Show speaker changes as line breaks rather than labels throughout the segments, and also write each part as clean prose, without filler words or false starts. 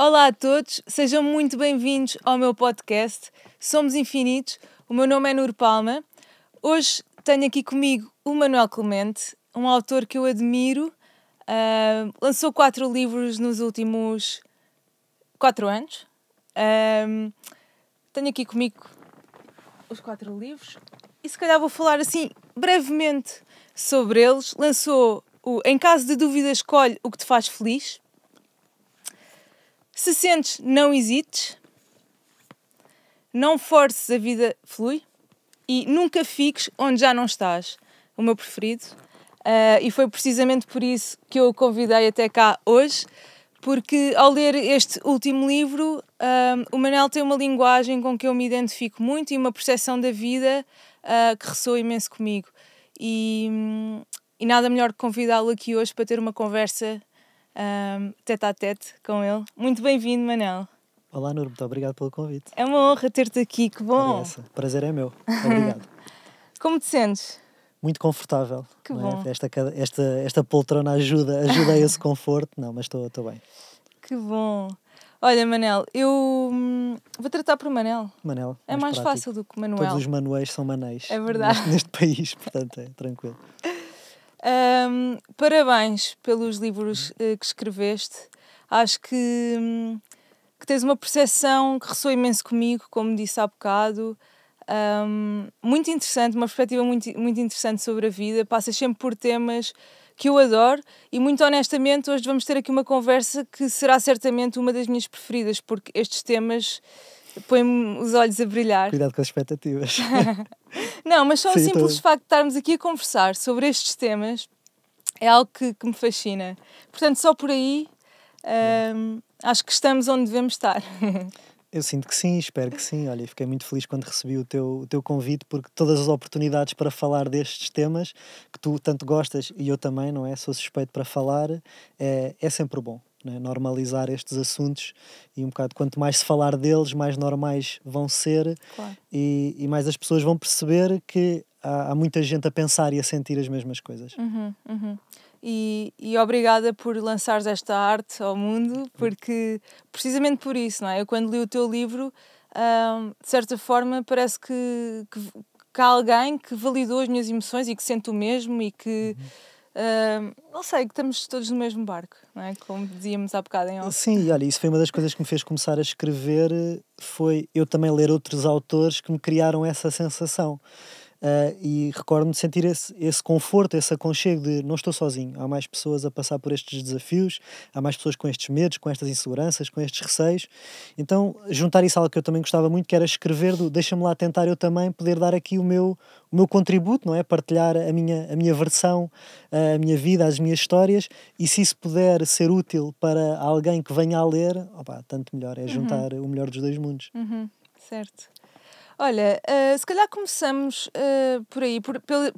Olá a todos, sejam muito bem-vindos ao meu podcast Somos Infinitos. O meu nome é Nur Palma. Hoje tenho aqui comigo o Manuel Clemente, um autor que eu admiro. Lançou 4 livros nos últimos 4 anos. Tenho aqui comigo os 4 livros e se calhar vou falar assim brevemente sobre eles. Lançou o Em Caso de Dúvida, Escolhe o que te faz feliz. Se sentes, não hesites. Não forces, a vida flui. E nunca fiques onde já não estás. O meu preferido. E foi precisamente por isso que eu o convidei até cá hoje, porque ao ler este último livro, o Manel tem uma linguagem com que eu me identifico muito e uma percepção da vida que ressoa imenso comigo. E nada melhor que convidá-lo aqui hoje para ter uma conversa tete a tete com ele. Muito bem-vindo, Manel.
Olá, Nur, muito obrigado pelo convite.
É uma honra ter-te aqui, que bom!
Prazer é meu, obrigado.
Como te sentes?
Muito confortável.
Que
não
bom.
É? Esta poltrona ajuda a esse conforto, não, mas estou bem.
Que bom! Olha, Manel, eu vou tratar por Manel.
Manel,
É mais
prático.
fácil do que Manuel.
Todos os Manuéis são Manéis.
É verdade.
Neste país, portanto, é tranquilo.
Parabéns pelos livros que escreveste. Acho que tens uma percepção que ressoa imenso comigo, como disse há bocado. Muito interessante, uma perspectiva muito, muito interessante sobre a vida. Passas sempre por temas que eu adoro e, muito honestamente, hoje vamos ter aqui uma conversa que será certamente uma das minhas preferidas, porque estes temas põem-me os olhos a brilhar.
Cuidado com as expectativas.
Não, mas só o simples facto de estarmos aqui a conversar sobre estes temas é algo que me fascina. Portanto, só por aí acho que estamos onde devemos estar.
Eu sinto que sim, espero que sim. Olha, fiquei muito feliz quando recebi o teu convite, porque todas as oportunidades para falar destes temas que tu tanto gostas e eu também, não é? Sou suspeito para falar, é sempre bom. Não é? Normalizar estes assuntos e um bocado, quanto mais se falar deles, mais normais vão ser.
Claro.
E mais as pessoas vão perceber que há muita gente a pensar e a sentir as mesmas coisas.
E obrigada por lançares esta arte ao mundo, porque precisamente por isso, não é? Eu quando li o teu livro, de certa forma parece que há alguém que validou as minhas emoções e que sente o mesmo e que, não sei, que estamos todos no mesmo barco, não é? Como dizíamos há bocado em off.
Sim, e olha, isso foi uma das coisas que me fez começar a escrever, foi eu também ler outros autores que me criaram essa sensação. E recordo-me de sentir esse conforto, esse aconchego de não estou sozinho, há mais pessoas a passar por estes desafios, há mais pessoas com estes medos, com estas inseguranças, com estes receios. Então, juntar isso a algo que eu também gostava muito, que era escrever deixa-me lá tentar eu também poder dar aqui o meu contributo, não é? Partilhar a minha versão, a minha vida, as minhas histórias, e se isso puder ser útil para alguém que venha a ler, tanto melhor, é juntar o melhor dos dois mundos.
Certo. Olha, se calhar começamos por aí,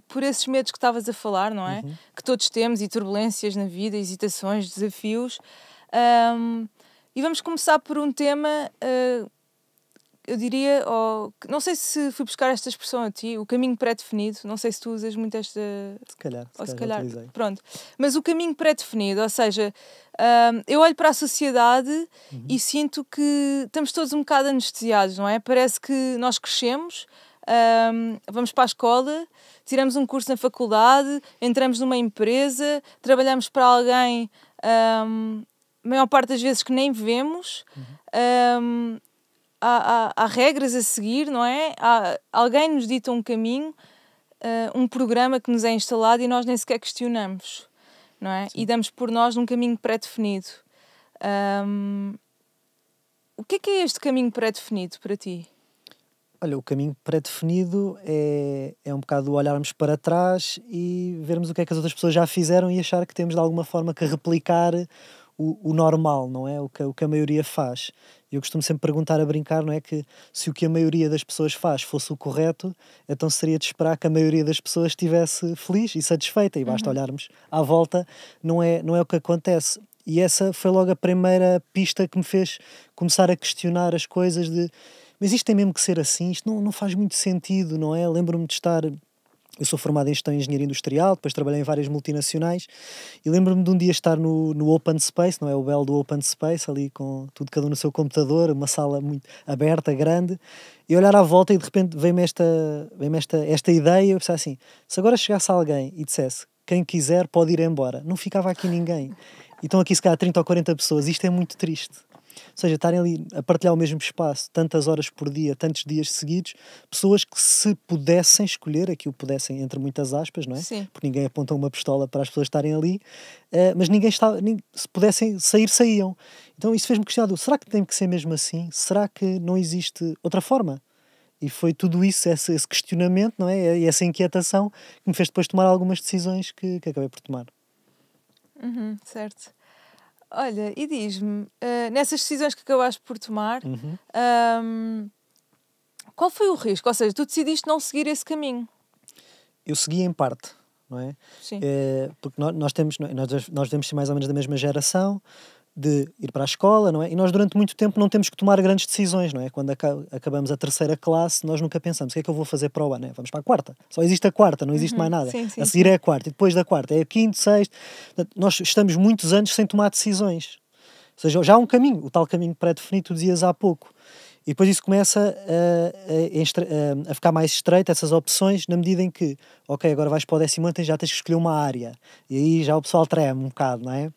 por esses medos que estavas a falar, não é? Que todos temos, e turbulências na vida, hesitações, desafios. E vamos começar por um tema, eu diria, não sei se fui buscar esta expressão a ti, o caminho pré-definido, não sei se tu usas muito esta...
Se calhar
pronto. Mas o caminho pré-definido, ou seja, eu olho para a sociedade e sinto que estamos todos um bocado anestesiados, não é? Parece que nós crescemos, vamos para a escola, tiramos um curso na faculdade, entramos numa empresa, trabalhamos para alguém, a maior parte das vezes que nem vemos, há regras a seguir, não é? Alguém nos dita um caminho, um programa que nos é instalado e nós nem sequer questionamos, não é? Sim. E damos por nós num caminho pré-definido. O que é este caminho pré-definido para ti?
Olha, o caminho pré-definido é um bocado olharmos para trás e vermos o que é que as outras pessoas já fizeram e achar que temos de alguma forma que replicar o normal, não é? O que a maioria faz. Eu costumo sempre perguntar a brincar, não é? Que se o que a maioria das pessoas faz fosse o correto, então seria de esperar que a maioria das pessoas estivesse feliz e satisfeita, e basta olharmos à volta, não é o que acontece. E essa foi logo a primeira pista que me fez começar a questionar as coisas mas isto tem mesmo que ser assim? Isto não faz muito sentido, não é? Lembro-me de estar Eu sou formado em gestão em engenharia industrial, depois trabalhei em várias multinacionais e lembro-me de um dia estar no Open Space, não é o belo do Open Space, ali com tudo cada um no seu computador, uma sala muito aberta, grande, e olhar à volta e de repente veio-me esta ideia e eu pensava assim, se agora chegasse alguém e dissesse quem quiser pode ir embora, não ficava aqui ninguém. E estão aqui se calhar 30 ou 40 pessoas, isto é muito triste. Ou seja, estarem ali a partilhar o mesmo espaço, tantas horas por dia, tantos dias seguidos, pessoas que se pudessem escolher, aqui o pudessem entre muitas aspas, não é?
Sim.
Porque ninguém aponta uma pistola para as pessoas estarem ali, mas se pudessem sair, saíam. Então isso fez-me questionar, será que tem que ser mesmo assim? Será que não existe outra forma? E foi tudo isso, esse questionamento, não é? E essa inquietação que me fez depois tomar algumas decisões que acabei por tomar.
Certo. Olha, e diz-me, nessas decisões que acabaste por tomar, qual foi o risco? Ou seja, tu decidiste não seguir esse caminho.
Eu segui em parte, não é?
Sim.
Porque nós temos, não é? Nós devemos ser mais ou menos da mesma geração, de ir para a escola, não é? E nós durante muito tempo não temos que tomar grandes decisões, não é? Quando acabamos a terceira classe, nós nunca pensamos, o que é que eu vou fazer para o ano? Vamos para a quarta. Só existe a quarta, não existe mais nada.
Sim, sim,
a seguir
sim.
é a quarta, e depois da quarta é a quinto, sexto. Portanto, nós estamos muitos anos sem tomar decisões. Ou seja, já há um caminho, o tal caminho pré-definido, tu dizias há pouco. E depois isso começa a ficar mais estreito, essas opções, na medida em que, ok, agora vais para o 10º ano, já tens que escolher uma área. E aí já o pessoal treme um bocado, não é?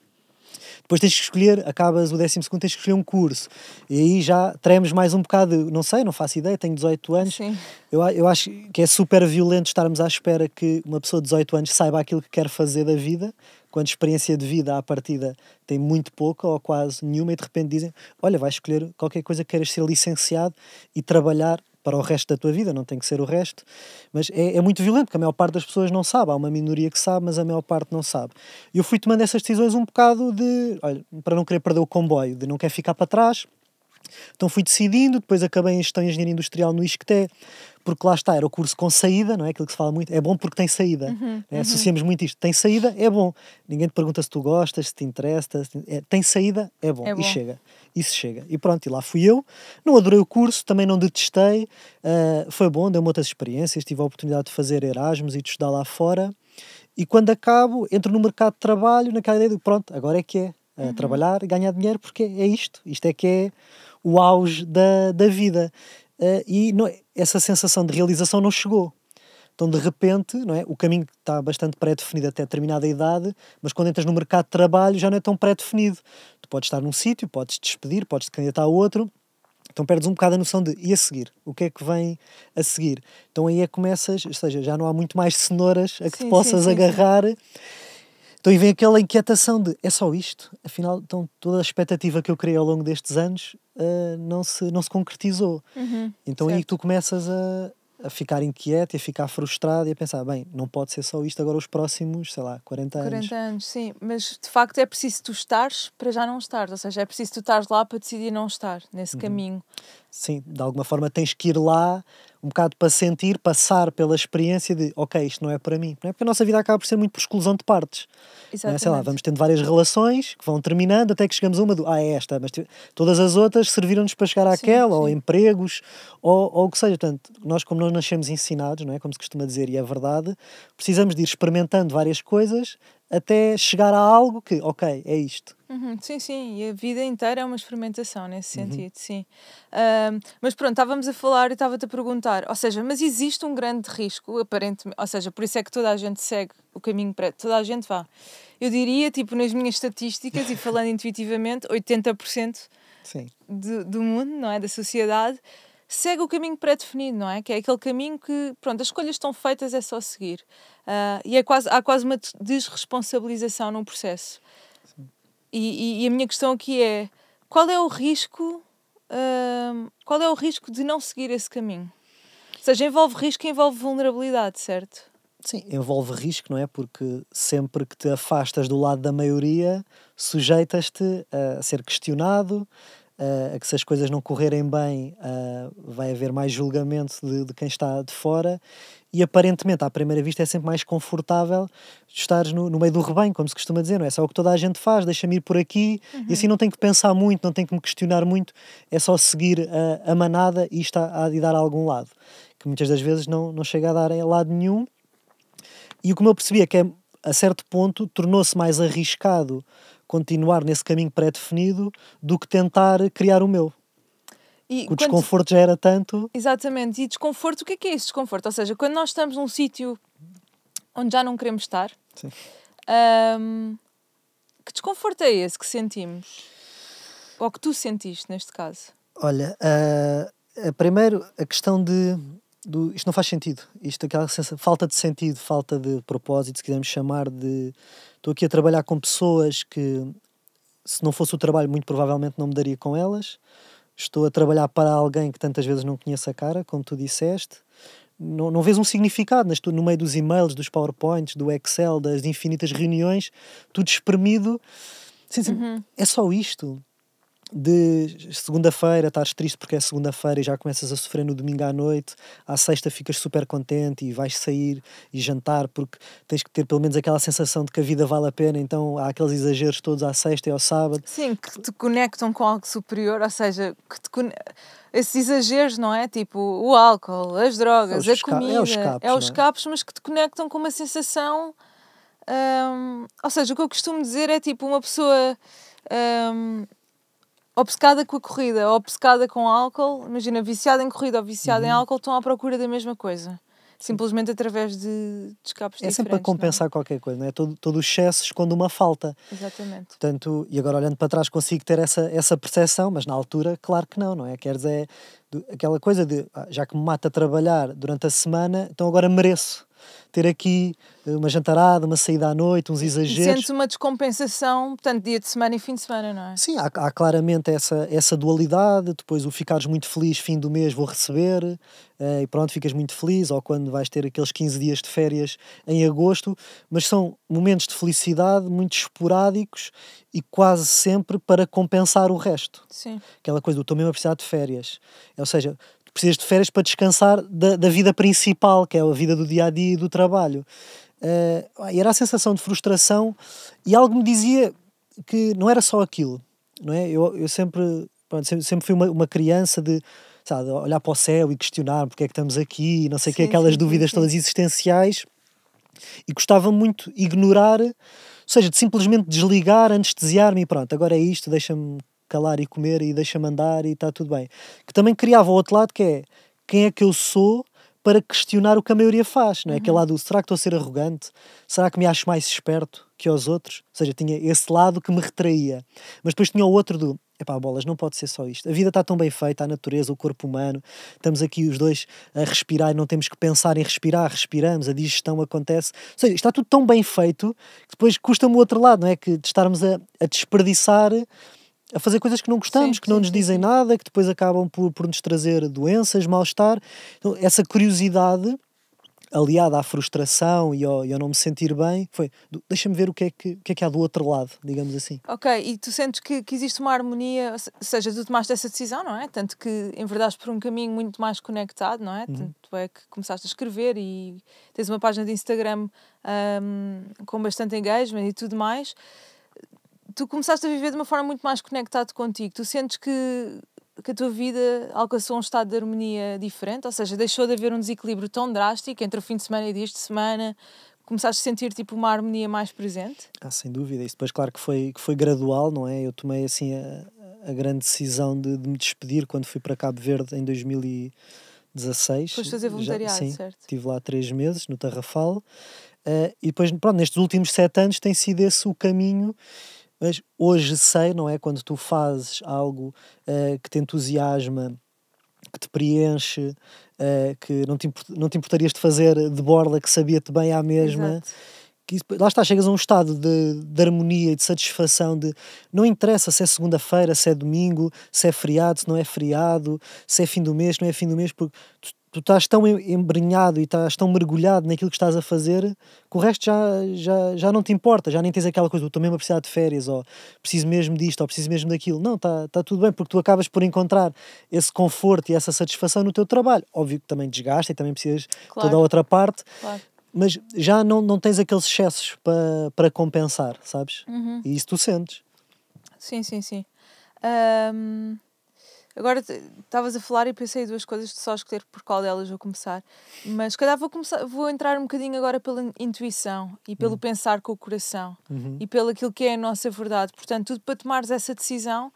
Depois tens que escolher, acabas o 12º, tens que escolher um curso. E aí já tremes mais um bocado, não sei, não faço ideia, tenho 18 anos.
Sim.
Eu acho que é super violento estarmos à espera que uma pessoa de 18 anos saiba aquilo que quer fazer da vida, quando experiência de vida à partida tem muito pouca ou quase nenhuma, e de repente dizem, olha, vais escolher qualquer coisa que queiras ser licenciado e trabalhar para o resto da tua vida, não tem que ser o resto, mas é muito violento, porque a maior parte das pessoas não sabe, há uma minoria que sabe, mas a maior parte não sabe. E eu fui tomando essas decisões um bocado olha, para não querer perder o comboio, de não querer ficar para trás. Então fui decidindo, depois acabei em gestão em engenharia industrial no ISCTE, porque lá está, era o curso com saída, não é? Aquilo que se fala muito, é bom porque tem saída. Associamos muito isto, tem saída, é bom. Ninguém te pergunta se tu gostas, se te interessa, tem saída, é bom. E chega. Isso chega. E pronto, e lá fui eu. Não adorei o curso, também não detestei. Foi bom, deu-me outras experiências, tive a oportunidade de fazer Erasmus e de estudar lá fora. E quando acabo, entro no mercado de trabalho, naquela ideia de pronto, agora é que é. Trabalhar, ganhar dinheiro, porque é isto. Isto é que é o auge da vida. E essa sensação de realização não chegou. Então, de repente, não é? O caminho está bastante pré-definido até determinada idade, mas quando entras no mercado de trabalho já não é tão pré-definido. Tu podes estar num sítio, podes te despedir, podes te candidatar a outro, então perdes um bocado a noção de e a seguir? O que é que vem a seguir? Então aí é que começas, ou seja, já não há muito mais cenouras a que te possas agarrar. Então aí vem aquela inquietação de é só isto? Afinal, então, toda a expectativa que eu criei ao longo destes anos não se concretizou. Então aí tu começas a ficar inquieto e a ficar frustrado e a pensar, bem, não pode ser só isto agora os próximos, sei lá, 40 anos.
40 anos, sim. Mas, de facto, é preciso tu estares para já não estar. Ou seja, é preciso tu estares lá para decidir não estar nesse caminho.
Sim, de alguma forma tens que ir lá um bocado para sentir, passar pela experiência de, ok, isto não é para mim. Não é? Porque a nossa vida acaba por ser muito por exclusão de partes.
Exatamente.
Sei lá, vamos tendo várias relações que vão terminando até que chegamos a uma do, é esta, mas todas as outras serviram-nos para chegar àquela, ou empregos, ou o que seja. Portanto, nós como não nascemos ensinados, não é? Como se costuma dizer, e é verdade, precisamos de ir experimentando várias coisas até chegar a algo que, ok, é isto.
Sim, sim, e a vida inteira é uma experimentação nesse sentido, sim. Mas pronto, estávamos a falar e estava-te a perguntar, ou seja, mas existe um grande risco, aparentemente, ou seja, por isso é que toda a gente segue o caminho preto, toda a gente vá. Eu diria, tipo, nas minhas estatísticas e falando intuitivamente, 80%
Sim.
do mundo, não é, da sociedade, segue o caminho pré-definido, não é? Que é aquele caminho que, pronto, as escolhas estão feitas, é só seguir. E há quase uma desresponsabilização num processo. E a minha questão aqui é, qual é o risco de não seguir esse caminho? Ou seja, envolve risco e envolve vulnerabilidade, certo?
Sim, envolve risco, não é? Porque sempre que te afastas do lado da maioria, sujeitas-te a ser questionado, a que se as coisas não correrem bem, vai haver mais julgamento de quem está de fora, e aparentemente, à primeira vista, é sempre mais confortável estares no meio do rebanho, como se costuma dizer, não é? É só o que toda a gente faz, deixa-me ir por aqui, e assim não tenho que pensar muito, não tenho que me questionar muito, é só seguir a manada e isto há de dar a algum lado, que muitas das vezes não chega a dar em lado nenhum. E o que eu percebi é que a certo ponto tornou-se mais arriscado continuar nesse caminho pré-definido do que tentar criar o meu.
E
O desconforto já era tanto.
Exatamente. E desconforto, o que é esse desconforto? Ou seja, quando nós estamos num sítio onde já não queremos estar,
Sim.
Que desconforto é esse que sentimos? Ou que tu sentiste, neste caso?
Olha, primeiro a questão isto não faz sentido. Isto, aquela falta de sentido, falta de propósito, se quisermos chamar de... Estou aqui a trabalhar com pessoas que, se não fosse o trabalho, muito provavelmente não me daria com elas. Estou a trabalhar para alguém que tantas vezes não conheço a cara, como tu disseste. Não vês um significado no meio dos e-mails, dos PowerPoints, do Excel, das infinitas reuniões, tudo espremido. Sim, é só isto. De segunda-feira estás triste porque é segunda-feira e já começas a sofrer no domingo à noite, à sexta ficas super contente e vais sair e jantar porque tens que ter pelo menos aquela sensação de que a vida vale a pena, então há aqueles exageros todos à sexta e ao sábado.
Sim, que te conectam com algo superior, ou seja, esses exageros, não é? Tipo o álcool, as drogas, a comida,
é os
escapes, mas que te conectam com uma sensação, ou seja, o que eu costumo dizer é tipo uma pessoa obcecada com a corrida, obcecada com álcool, imagina, viciada em corrida ou viciada em álcool, estão à procura da mesma coisa. Simplesmente através de escapes diferentes.
É sempre para compensar qualquer coisa, não é? Todo o excesso esconde uma falta.
Exatamente.
Portanto, e agora olhando para trás consigo ter essa percepção, mas na altura, claro que não é? Quer dizer, aquela coisa de, já que me mata a trabalhar durante a semana, então agora mereço ter aqui uma jantarada, uma saída à noite, uns exageros.
E sentes uma descompensação, portanto, dia de semana e fim de semana, não é?
Sim, há claramente essa dualidade, depois o ficares muito feliz, fim do mês vou receber, e pronto, ficas muito feliz, ou quando vais ter aqueles 15 dias de férias em agosto, mas são momentos de felicidade muito esporádicos e quase sempre para compensar o resto.
Sim.
Aquela coisa do estou mesmo a precisar de férias. Ou seja, precisas de férias para descansar da vida principal, que é a vida do dia-a-dia e do trabalho. E era a sensação de frustração e algo me dizia que não era só aquilo, não é? Eu sempre fui uma criança de, sabe, olhar para o céu e questionar porque é que estamos aqui, não sei o que, aquelas dúvidas todas existenciais, e gostava muito de ignorar, ou seja, de simplesmente desligar, anestesiar-me e pronto, agora é isto, deixa-me calar e comer e deixa-me andar e está tudo bem. Que também criava o outro lado, que é quem é que eu sou para questionar o que a maioria faz, não é? Aquele lado, será que estou a ser arrogante? Será que me acho mais esperto que os outros? Ou seja, tinha esse lado que me retraía. Mas depois tinha o outro do, epá, bolas, não pode ser só isto. A vida está tão bem feita, a natureza, o corpo humano, estamos aqui os dois a respirar e não temos que pensar em respirar, respiramos, a digestão acontece. Ou seja, está tudo tão bem feito que depois custa-me o outro lado, não é? Que de estarmos a desperdiçar, a fazer coisas que não gostamos, que não nos dizem nada, que depois acabam por nos trazer doenças, mal-estar. Então, essa curiosidade, aliada à frustração e ao não me sentir bem, foi, deixa-me ver o que é que há do outro lado, digamos assim.
Ok, e tu sentes que existe uma harmonia, ou seja, tu tomaste essa decisão, não é? Tanto que enverdaste por um caminho muito mais conectado, não é? Tanto é que começaste a escrever e tens uma página de Instagram com bastante engagement e tudo mais. Tu começaste a viver de uma forma muito mais conectada contigo. Tu sentes que a tua vida alcançou um estado de harmonia diferente? Ou seja, deixou de haver um desequilíbrio tão drástico entre o fim de semana e dias de semana? Começaste a sentir tipo uma harmonia mais presente?
Sem dúvida. Isso depois, claro que foi gradual, não é? Eu tomei assim a grande decisão de me despedir quando fui para Cabo Verde em 2016.
Foste fazer voluntariado,
sim,
certo?
estive lá 3 meses no Tarrafal. E depois, pronto, nestes últimos 7 anos tem sido esse o caminho. Mas hoje sei, não é? Quando tu fazes algo que te entusiasma, que te preenche, que não te importarias de fazer de borla, que sabia-te bem à mesma. Que lá está, chegas a um estado de harmonia e de satisfação de não interessa se é segunda-feira, se é domingo, se é feriado, se não é feriado, se é fim do mês, se não é fim do mês, porque tu estás tão embrenhado e estás tão mergulhado naquilo que estás a fazer que o resto já não te importa, já nem tens aquela coisa, estou mesmo a precisar de férias, ou preciso mesmo disto, ou preciso mesmo daquilo. Não, está tudo bem, porque tu acabas por encontrar esse conforto e essa satisfação no teu trabalho. Óbvio que também desgasta e também precisas toda a outra parte, mas já não tens aqueles excessos para compensar, sabes? E isso tu sentes.
Sim. Agora estavas a falar e pensei em duas coisas, de só escolher por qual delas vou começar. Mas se calhar vou entrar um bocadinho agora pela intuição e pelo pensar com o coração e pelo aquilo que é a nossa verdade. Portanto, tu para tomares essa decisão,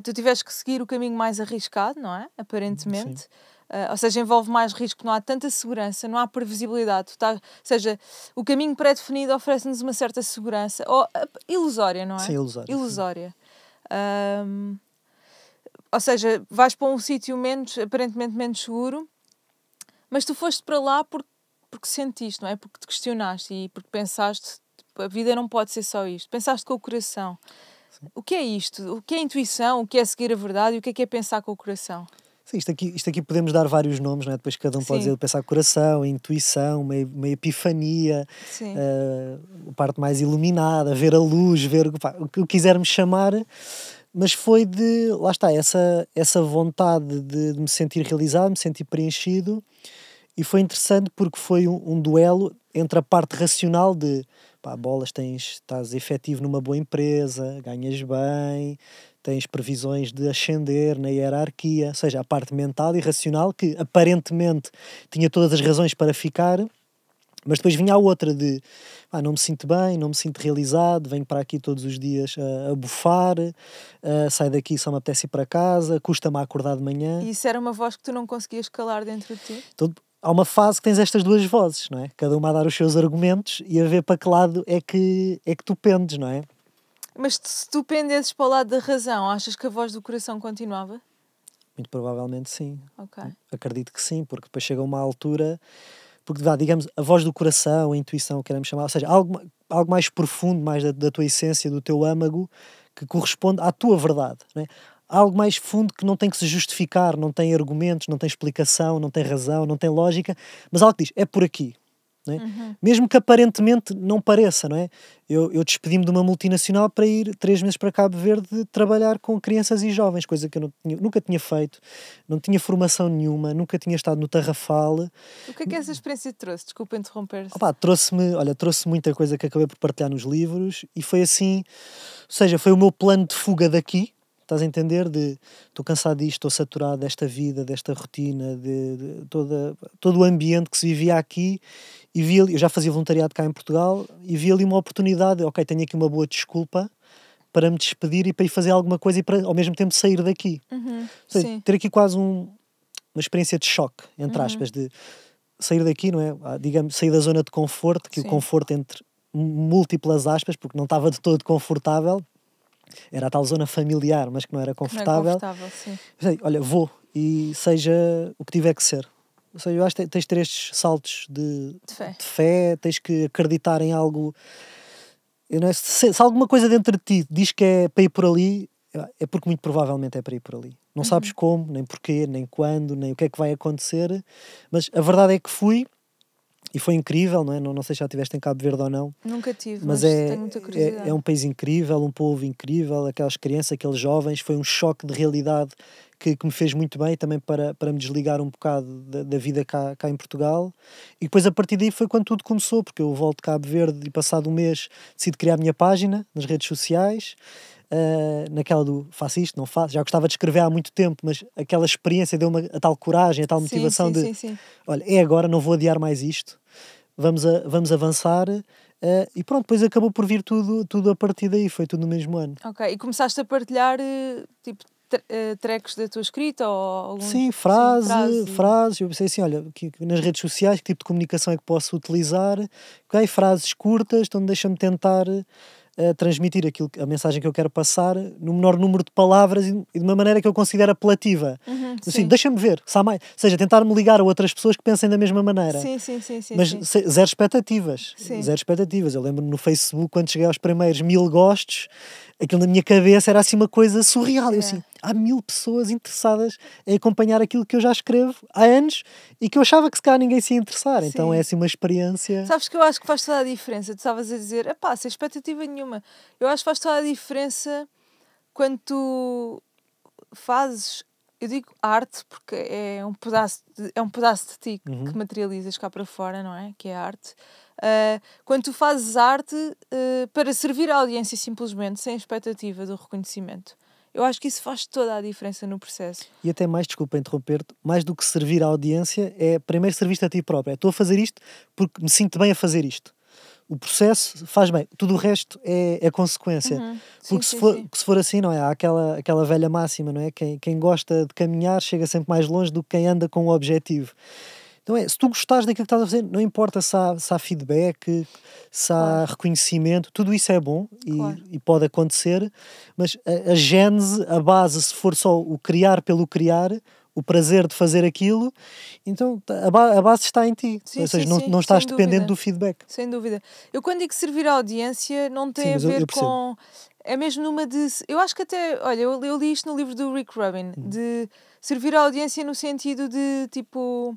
tu tiveste que seguir o caminho mais arriscado, não é? Aparentemente. Ou seja, envolve mais risco, não há tanta segurança, não há previsibilidade. Ou seja, o caminho pré-definido oferece-nos uma certa segurança, ou ilusória, não é?
Sim, ilusória.
Ilusória. Ou seja, vais para um sítio aparentemente menos seguro, mas tu foste para lá porque sentiste, não é? Porque te questionaste e porque pensaste, a vida não pode ser só isto. Pensaste com o coração. Sim. O que é isto? O que é intuição? O que é seguir a verdade? E o que é pensar com o coração?
Sim, isto aqui podemos dar vários nomes, não é? Depois cada um pode dizer pensar com o coração, intuição, uma epifania, a parte mais iluminada, ver a luz, ver o que quisermos chamar. Mas foi lá está, essa vontade de me sentir realizado, me sentir preenchido, e foi interessante porque foi um duelo entre a parte racional de bolas, estás efetivo numa boa empresa, ganhas bem, tens previsões de ascender na hierarquia, ou seja, a parte mental e racional que aparentemente tinha todas as razões para ficar. Mas depois vinha a outra de não me sinto bem, não me sinto realizado, venho para aqui todos os dias a bufar, saio daqui só me apetece ir para casa, custa-me a acordar de manhã.
E isso era uma voz que tu não conseguias calar dentro de ti?
Então, há uma fase que tens estas duas vozes, não é? Cada uma a dar os seus argumentos e a ver para que lado é que tu pendes, não é?
Mas se tu pendesses para o lado da razão, achas que a voz do coração continuava?
Muito provavelmente sim.
Okay.
Acredito que sim, porque depois chega uma altura... Porque, digamos, a voz do coração, a intuição, queremos chamar, ou seja, algo mais profundo, mais da tua essência, do teu âmago, que corresponde à tua verdade, não é? Algo mais fundo que não tem que se justificar, não tem argumentos, não tem explicação, não tem razão, não tem lógica, mas algo que diz, é por aqui. Não é? Mesmo que aparentemente não pareça, não é? Eu despedi-me de uma multinacional para ir 3 meses para Cabo Verde trabalhar com crianças e jovens, coisa que eu nunca tinha feito, não tinha formação nenhuma, nunca tinha estado no Tarrafal.
O que é que essa experiência te trouxe? Desculpa interromper-se.
Trouxe muita coisa que acabei por partilhar nos livros e foi assim, ou seja, foi o meu plano de fuga daqui. Estás a entender? Estou cansado disto, estou saturado desta vida, desta rotina, de todo o ambiente que se vivia aqui, e vi ali, eu já fazia voluntariado cá em Portugal e vi ali uma oportunidade, tenho aqui uma boa desculpa para me despedir e para ir fazer alguma coisa e para ao mesmo tempo sair daqui. Ou seja, ter aqui quase uma experiência de choque, entre aspas, de sair daqui, não é? Digamos, sair da zona de conforto, que o conforto entre múltiplas aspas, porque não estava de todo confortável. Era a tal zona familiar, mas que não era confortável.
Não é confortável, sim.
Olha, vou, e seja o que tiver que ser. Ou seja, eu acho que tens de ter estes saltos de fé, tens que acreditar em algo. Se alguma coisa dentro de ti diz que é para ir por ali, é porque muito provavelmente é para ir por ali. Não sabes como, nem porquê, nem quando, nem o que é que vai acontecer, mas a verdade é que fui. E foi incrível, não é? Não sei se já estiveste em Cabo Verde ou não.
Nunca tive, mas tenho muita curiosidade.
É um país incrível, um povo incrível, aquelas crianças, aqueles jovens. Foi um choque de realidade que me fez muito bem também para me desligar um bocado da vida cá em Portugal. E depois a partir daí foi quando tudo começou, porque eu volto de Cabo Verde e passado um mês decido criar a minha página nas redes sociais. Naquela do faço isto, não faço, já gostava de escrever há muito tempo, mas aquela experiência deu-me a tal coragem, a tal motivação sim. Olha, é agora, não vou adiar mais isto, vamos avançar, e pronto, depois acabou por vir tudo a partir daí, foi tudo no mesmo ano.
Ok, e começaste a partilhar tipo trecos da tua escrita ou alguns...
Sim, frases, eu pensei assim, olha, nas redes sociais que tipo de comunicação é que posso utilizar, frases curtas, então deixa-me tentar transmitir a mensagem que eu quero passar no menor número de palavras e de uma maneira que eu considero apelativa. Assim, deixa-me ver, sabe mais? Ou seja, tentar-me ligar a outras pessoas que pensem da mesma maneira.
Sim.
Mas zero expectativas. Zero expectativas. Eu lembro-me no Facebook, quando cheguei aos primeiros 1000 gostos, aquilo na minha cabeça era assim uma coisa surreal. Eu assim, há 1000 pessoas interessadas em acompanhar aquilo que eu já escrevo há anos e que eu achava que se calhar ninguém se ia interessar. Sim. Então é assim uma experiência...
Sabes que eu acho que faz toda a diferença. Tu estavas a dizer, sem expectativa nenhuma. Eu acho que faz toda a diferença quando tu fazes, eu digo arte porque é um pedaço de ti que materializas cá para fora, não é? Que é a arte. Quando tu fazes arte para servir a audiência simplesmente, sem expectativa do reconhecimento. Eu acho que isso faz toda a diferença no processo.
E até mais, desculpa interromper-te, mais do que servir à audiência, é primeiro servir-te a ti próprio. Estou a fazer isto porque me sinto bem a fazer isto. O processo faz bem, tudo o resto é consequência. Porque se for assim, não é? Há aquela velha máxima, não é? Quem gosta de caminhar chega sempre mais longe do que quem anda com um objetivo. Então se tu gostares daquilo que estás a fazer, não importa se há feedback, se há reconhecimento, tudo isso é bom e pode acontecer, mas a gênese, a base, se for só o criar pelo criar, o prazer de fazer aquilo, então a base está em ti. Ou seja, não estás dependente do feedback.
Sem dúvida. Eu quando digo servir à audiência, não tem a ver com... É mesmo numa de... Eu acho que até... Olha, eu li isto no livro do Rick Rubin, de servir à audiência no sentido de, tipo...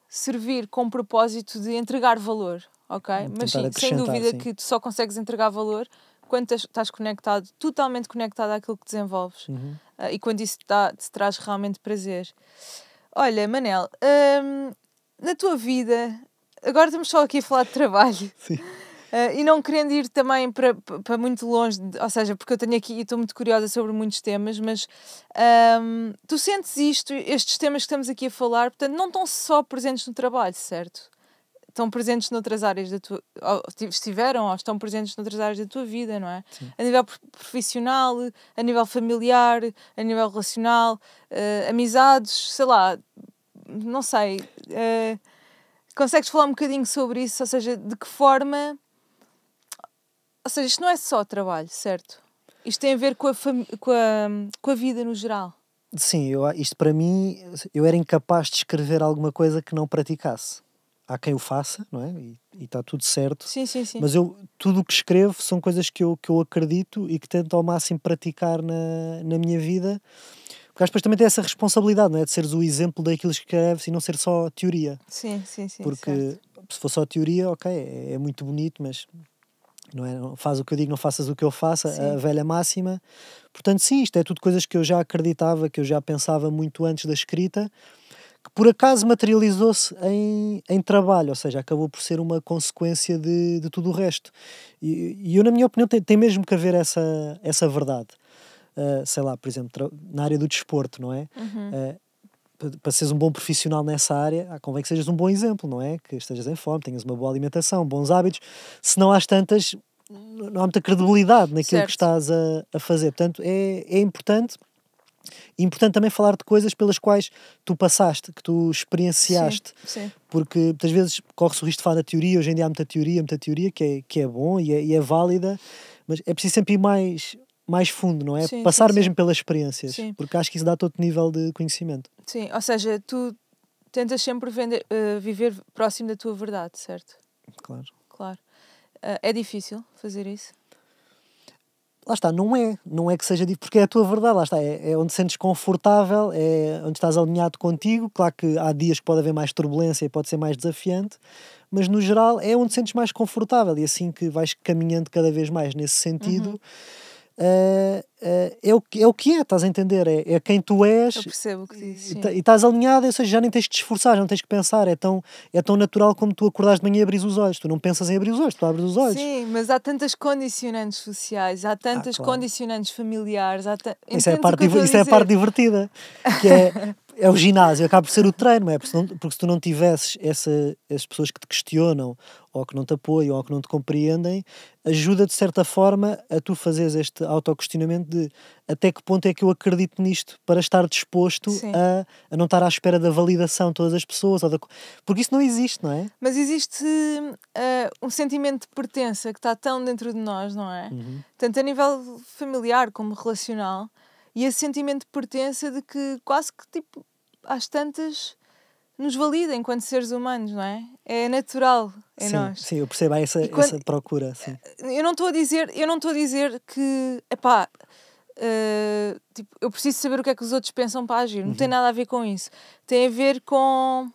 servir com o propósito de entregar valor, ok? Mas sim, sem dúvida que tu só consegues entregar valor quando estás conectado, totalmente conectado àquilo que desenvolves e quando isso te traz realmente prazer. Olha, Manel, na tua vida, agora estamos só aqui a falar de trabalho.
Sim.
E não querendo ir também para muito longe, ou seja, porque eu tenho aqui e estou muito curiosa sobre muitos temas, mas tu sentes estes temas que estamos aqui a falar, portanto, não estão só presentes no trabalho, certo? Estão presentes noutras áreas da tua... Estiveram ou estão presentes noutras áreas da tua vida, não é? Sim. A nível profissional, a nível familiar, a nível relacional, amizades, sei lá, não sei. Consegues falar um bocadinho sobre isso? Ou seja, de que forma... Ou seja, isto não é só trabalho, certo? Isto tem a ver com a vida no geral.
Sim, isto para mim, eu era incapaz de escrever alguma coisa que não praticasse. Há quem o faça, não é? E está tudo certo.
Sim.
Mas tudo o que escrevo são coisas que eu acredito e que tento ao máximo praticar na minha vida. Porque acho que depois também tem essa responsabilidade, não é? De seres o exemplo daquilo que escreves e não ser só teoria.
Sim.
Porque
certo.
Se for só teoria, ok, é muito bonito, mas... Não é? Faz o que eu digo, não faças o que eu faço, a velha máxima. Portanto, sim, isto é tudo coisas que eu já acreditava, que eu já pensava muito antes da escrita, que por acaso materializou-se em trabalho, ou seja, acabou por ser uma consequência de tudo o resto. E eu, na minha opinião, tem mesmo que haver essa verdade. Sei lá, por exemplo, na área do desporto, não é? Para seres um bom profissional nessa área, convém que sejas um bom exemplo, não é? Que estejas em forma, tenhas uma boa alimentação, bons hábitos. Se não hás tantas, não há muita credibilidade naquilo que estás a fazer. Portanto, é importante. E importante também falar de coisas pelas quais tu passaste, que tu experienciaste.
Sim.
Porque muitas vezes corre-se o risco de falar da teoria. Hoje em dia há muita teoria que é bom e é válida, mas é preciso sempre ir mais fundo, não é? Passar mesmo pelas experiências, porque acho que isso dá todo nível de conhecimento.
Sim, ou seja, tu tentas sempre viver próximo da tua verdade, certo? Claro. É difícil fazer isso?
Lá está, não é que seja difícil, porque é a tua verdade, lá está, é onde te sentes confortável, é onde estás alinhado contigo. Claro que há dias que pode haver mais turbulência e pode ser mais desafiante, mas no geral é onde te sentes mais confortável e assim que vais caminhando cada vez mais nesse sentido. É o que é, estás a entender? É quem tu és.
Eu percebo o que dizes.
E estás alinhado, ou seja, já nem tens de te esforçar, não tens que pensar. É tão natural como tu acordares de manhã e abris os olhos. Tu não pensas em abrir os olhos, tu abres os olhos.
Sim, mas há tantas condicionantes sociais, há tantas condicionantes familiares.
Isso é a parte divertida, que é o ginásio, acaba por ser o treino, não é? Porque se tu não tivesses essas pessoas que te questionam, ou que não te apoiam, ou que não te compreendem, ajuda de certa forma a tu fazeres este autoquestionamento de até que ponto é que eu acredito nisto para estar disposto a não estar à espera da validação de todas as pessoas, porque isso não existe, não é?
Mas existe um sentimento de pertença que está tão dentro de nós, não é? Tanto a nível familiar como relacional, e esse sentimento de pertença de que quase que tipo às tantas nos valida enquanto seres humanos, não é? É natural em nós.
Sim, eu percebo essa procura. Sim.
Eu não estou a dizer que tipo, eu preciso saber o que é que os outros pensam para agir. Não tem nada a ver com isso. Tem a ver com...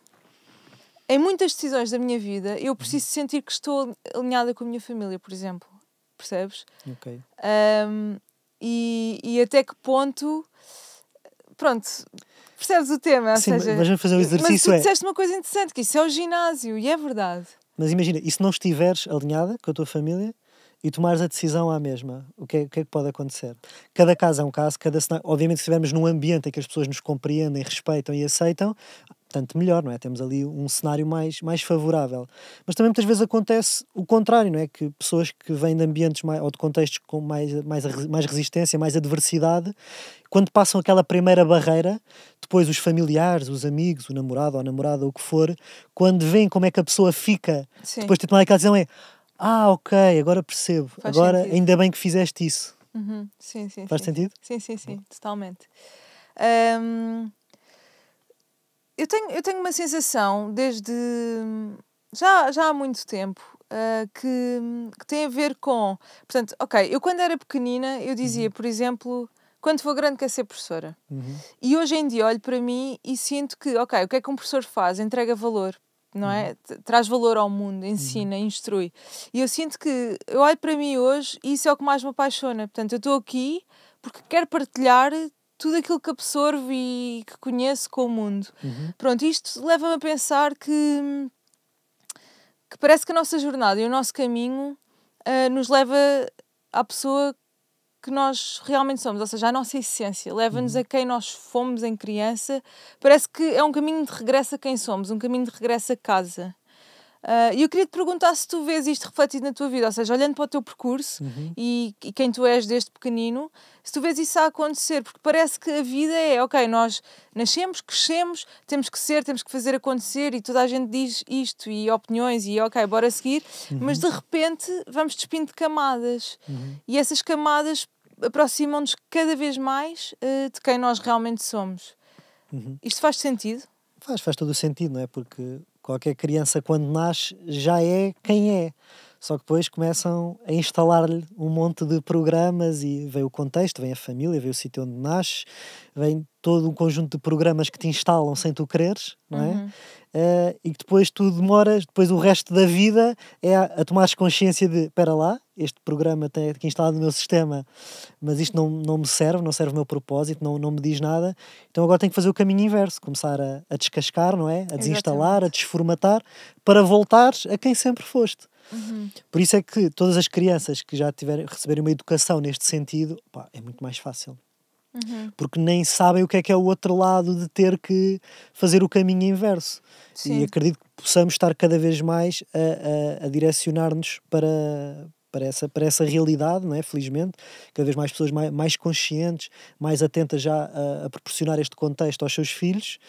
Em muitas decisões da minha vida, eu preciso sentir que estou alinhada com a minha família, por exemplo. Percebes?
Ok.
E até que ponto... Pronto... Percebes o tema?
Sim,
ou seja,
mas vamos fazer o exercício.
Mas tu disseste uma coisa interessante, que isso é o ginásio, e é verdade.
Mas imagina, e se não estiveres alinhada com a tua família, e tomares a decisão à mesma, o que é que pode acontecer? Cada caso é um caso, cada cenário, obviamente se estivermos num ambiente em que as pessoas nos compreendem, respeitam e aceitam, tanto melhor, não é? Temos ali um cenário mais favorável. Mas também muitas vezes acontece o contrário, não é? Que pessoas que vêm de ambientes ou de contextos com mais resistência, mais adversidade, quando passam aquela primeira barreira, depois os familiares, os amigos, o namorado ou a namorada, ou o que for, quando veem como é que a pessoa fica,
Sim.
depois de tomar aquela decisão ok, agora percebo,
Faz
agora
sentido.
ainda bem que fizeste isso.
Sim, sim.
Faz sentido?
Sim, totalmente. Eu tenho uma sensação desde já há muito tempo que tem a ver com. Portanto, ok, eu quando era pequenina eu dizia, por exemplo, quando for grande quer ser professora. E hoje em dia olho para mim e sinto que, ok, o que é que um professor faz? Entrega valor, não é? Traz valor ao mundo, ensina, instrui. E eu sinto que eu olho para mim hoje e isso é o que mais me apaixona. Portanto, eu estou aqui porque quero partilhar tudo aquilo que absorvo e que conheço com o mundo. Pronto, isto leva-me a pensar que parece que a nossa jornada e o nosso caminho nos leva à pessoa que nós realmente somos, ou seja, à nossa essência, leva-nos a quem nós fomos em criança. Parece que é um caminho de regresso a quem somos, um caminho de regresso a casa. E eu queria te perguntar se tu vês isto refletido na tua vida, ou seja, olhando para o teu percurso e quem tu és desde pequenino, se tu vês isso a acontecer, porque parece que a vida é, ok, nós nascemos, crescemos, temos que ser, temos que fazer acontecer e toda a gente diz isto e opiniões e ok, bora seguir, mas de repente vamos despindo de camadas e essas camadas aproximam-nos cada vez mais de quem nós realmente somos. Isto faz sentido?
Faz todo o sentido, não é? Porque qualquer criança, quando nasce, já é quem é. Só que depois começam a instalar-lhe um monte de programas e vem o contexto, vem a família, vem o sítio onde nasces, vem todo um conjunto de programas que te instalam sem tu quereres, não é? E que depois tu demoras, depois o resto da vida é a tomares consciência de, espera lá, este programa tem aqui instalado no meu sistema, mas isto não me serve, não serve o meu propósito, não me diz nada, então agora tenho que fazer o caminho inverso, começar a descascar, não é? A desinstalar, a desformatar, para voltares a quem sempre foste. Por isso é que todas as crianças que já receberem uma educação neste sentido, pá, é muito mais fácil. Porque nem sabem o que é o outro lado de ter que fazer o caminho inverso.
Sim.
E acredito que possamos estar cada vez mais a direcionar-nos para essa realidade, não é? Felizmente, cada vez mais pessoas mais conscientes, mais atentas já a proporcionar este contexto aos seus filhos,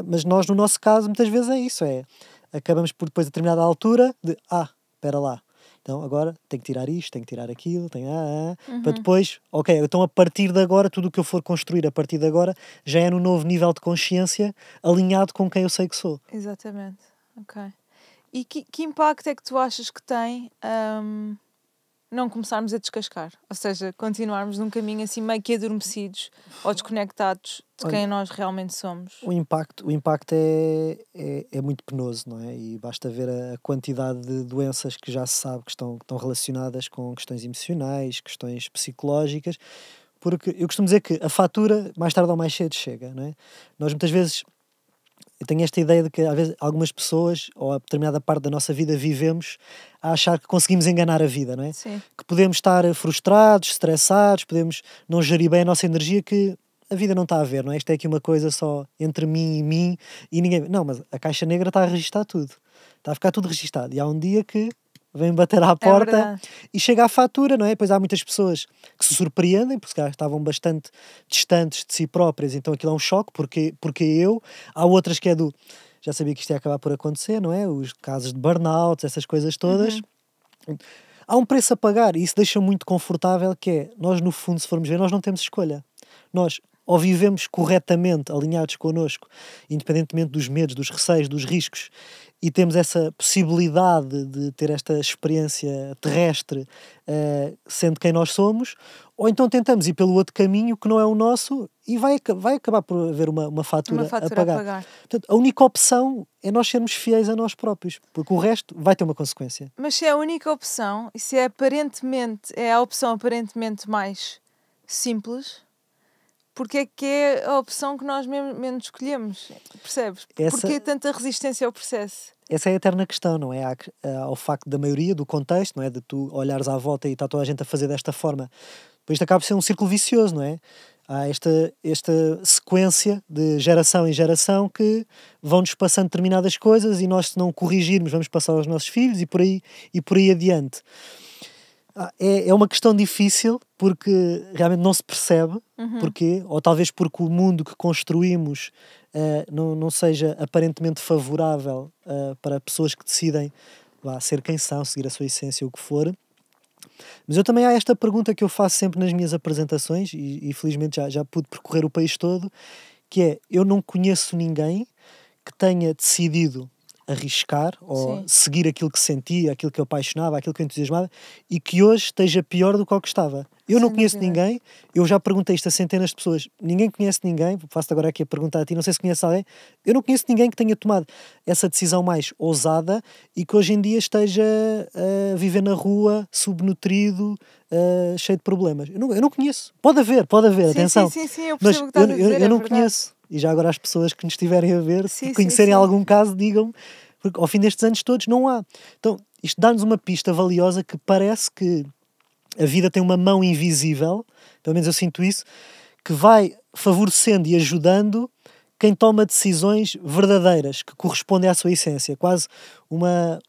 mas nós, no nosso caso, muitas vezes é isso, acabamos por depois, a determinada altura, espera lá, então agora tenho que tirar isto, tenho que tirar aquilo, para depois, ok, então a partir de agora, tudo o que eu for construir a partir de agora, já é no novo nível de consciência, alinhado com quem eu sei que sou.
Exatamente, ok. E que impacto é que tu achas que tem não começarmos a descascar? Ou seja, continuarmos num caminho assim meio que adormecidos ou desconectados de quem nós realmente somos?
O impacto é muito penoso, não é? E basta ver a quantidade de doenças que já se sabe que estão relacionadas com questões emocionais, questões psicológicas, porque eu costumo dizer que a fatura, mais tarde ou mais cedo, chega, não é? Nós muitas vezes, eu tenho esta ideia de que às vezes algumas pessoas, ou a determinada parte da nossa vida, vivemos a achar que conseguimos enganar a vida, não é?
Sim.
Que podemos estar frustrados, estressados, podemos não gerir bem a nossa energia, que a vida não está a ver, não é? Isto é aqui uma coisa só entre mim e ninguém... Não, mas a caixa negra está a registar tudo. Está a ficar tudo registado. E há um dia que vem bater à porta e chega à fatura, não é? Depois há muitas pessoas que se surpreendem, porque se calhar estavam bastante distantes de si próprias, então aquilo é um choque, porque eu... Há outras que é do... Já sabia que isto ia acabar por acontecer, não é? Os casos de burnout, essas coisas todas. Há um preço a pagar e isso deixa muito confortável, que é, nós no fundo, se formos ver, nós não temos escolha. Nós ou vivemos corretamente, alinhados connosco, independentemente dos medos, dos receios, dos riscos, e temos essa possibilidade de ter esta experiência terrestre, sendo quem nós somos, ou então tentamos ir pelo outro caminho que não é o nosso e vai acabar por haver uma fatura a pagar. Portanto, a única opção é nós sermos fiéis a nós próprios, porque o resto vai ter uma consequência.
Mas se é a única opção, e se é a opção aparentemente mais simples, porque é que é a opção que nós menos escolhemos? Percebes? Porquê tanta resistência ao processo?
essa é a eterna questão, não é? Ao facto da maioria, do contexto, não é? De tu olhares à volta e está toda a gente a fazer desta forma. Depois isto acaba por ser um círculo vicioso, não é? Há esta sequência de geração em geração que vão-nos passando determinadas coisas e nós, se não corrigirmos, vamos passar aos nossos filhos e por aí adiante. É uma questão difícil porque realmente não se percebe porquê, ou talvez porque o mundo que construímos não seja aparentemente favorável para pessoas que decidem ser quem são, seguir a sua essência, o que for. Mas eu também há esta pergunta que eu faço sempre nas minhas apresentações e felizmente já pude percorrer o país todo, que é, eu não conheço ninguém que tenha decidido arriscar ou seguir aquilo que sentia, aquilo que eu apaixonava, aquilo que eu entusiasmava e que hoje esteja pior do que o que estava. Eu não conheço ninguém, eu já perguntei isto a centenas de pessoas, ninguém conhece ninguém, faço-te agora aqui a pergunta a ti, não sei se conheces alguém, eu não conheço ninguém que tenha tomado essa decisão mais ousada e que hoje em dia esteja a viver na rua, subnutrido, cheio de problemas. Eu não conheço. Pode haver, atenção.
Sim, eu
mas
percebo o que estás a dizer,
eu não conheço. E já agora as pessoas que nos estiverem a ver, se conhecerem algum caso, digam, porque ao fim destes anos todos não há. Então, isto dá-nos uma pista valiosa que parece que a vida tem uma mão invisível, pelo menos eu sinto isso, que vai favorecendo e ajudando quem toma decisões verdadeiras, que correspondem à sua essência. Quase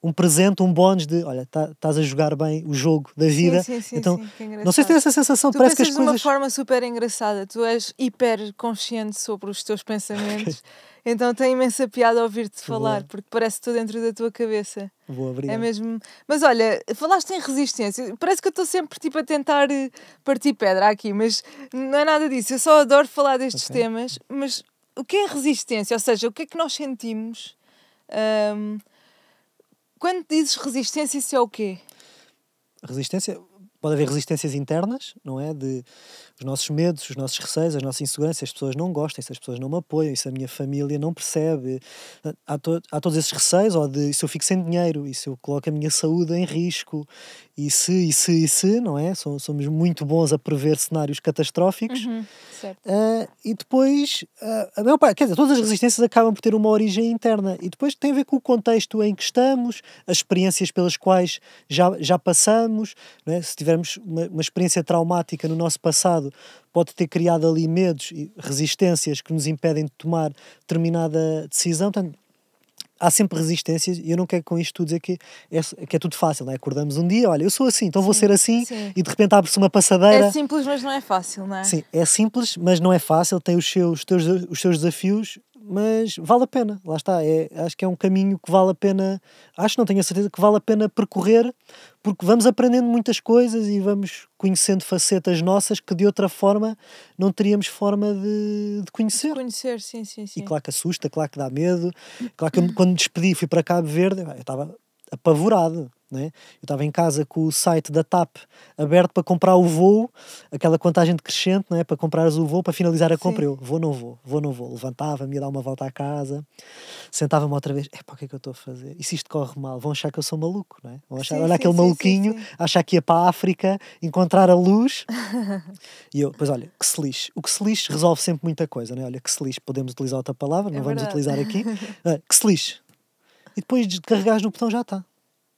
um presente, um bónus de, olha, estás a jogar bem o jogo da vida. Então,
que engraçado.
Não sei se tens essa sensação,
tu
parece que as
pensas de
coisas...
uma forma super engraçada, tu és hiper consciente sobre os teus pensamentos, então tem imensa piada ouvir-te falar, porque parece tudo dentro da tua cabeça.
Obrigado.
É mesmo. Mas olha, falaste em resistência, parece que eu estou sempre tipo a tentar partir pedra aqui, mas não é nada disso, eu só adoro falar destes temas, mas o que é resistência? Ou seja, o que é que nós sentimos? Quando dizes resistência, isso é o quê?
Resistência... Pode haver resistências internas, não é? De os nossos medos, os nossos receios, as nossas inseguranças, as pessoas não gostam, se as pessoas não me apoiam, se a minha família não percebe. Há todos esses receios, ou de se eu fico sem dinheiro, e se eu coloco a minha saúde em risco, e se, não é? Somos muito bons a prever cenários catastróficos.
Certo.
E depois, a maior parte, quer dizer, todas as resistências acabam por ter uma origem interna, e depois tem a ver com o contexto em que estamos, as experiências pelas quais já passamos, não é? Se tivermos uma experiência traumática no nosso passado, pode ter criado ali medos e resistências que nos impedem de tomar determinada decisão. Portanto, há sempre resistências e eu não quero com isto tudo dizer que é tudo fácil, não é? Acordamos um dia, olha, eu sou assim, então vou ser assim, e de repente abre-se uma passadeira.
É simples, mas não é fácil, não é?
Sim, é simples, mas não é fácil, tem os seus desafios, mas vale a pena, lá está, acho que é um caminho que vale a pena, não tenho a certeza que vale a pena percorrer, porque vamos aprendendo muitas coisas e vamos conhecendo facetas nossas que de outra forma não teríamos forma de conhecer.
Sim.
E claro que assusta, claro que dá medo, claro que quando me despedi fui para Cabo Verde, eu estava apavorado. Né? Eu estava em casa com o site da TAP aberto para comprar o voo, aquela contagem decrescente, não é? Para comprares o voo, para finalizar a compra. Eu vou, não vou. Levantava-me, ia dar uma volta à casa, sentava-me outra vez. O que é que eu estou a fazer? E se isto corre mal? Vão achar que eu sou maluco, não é? Vão achar, olha aquele maluquinho, achar que ia para a África encontrar a luz. E eu, pois olha, que se lixe. O que se lixe resolve sempre muita coisa, não é? Olha, que se lixe, podemos utilizar outra palavra, não vamos utilizar aqui. Que se lixe. E depois de carregares no botão já está,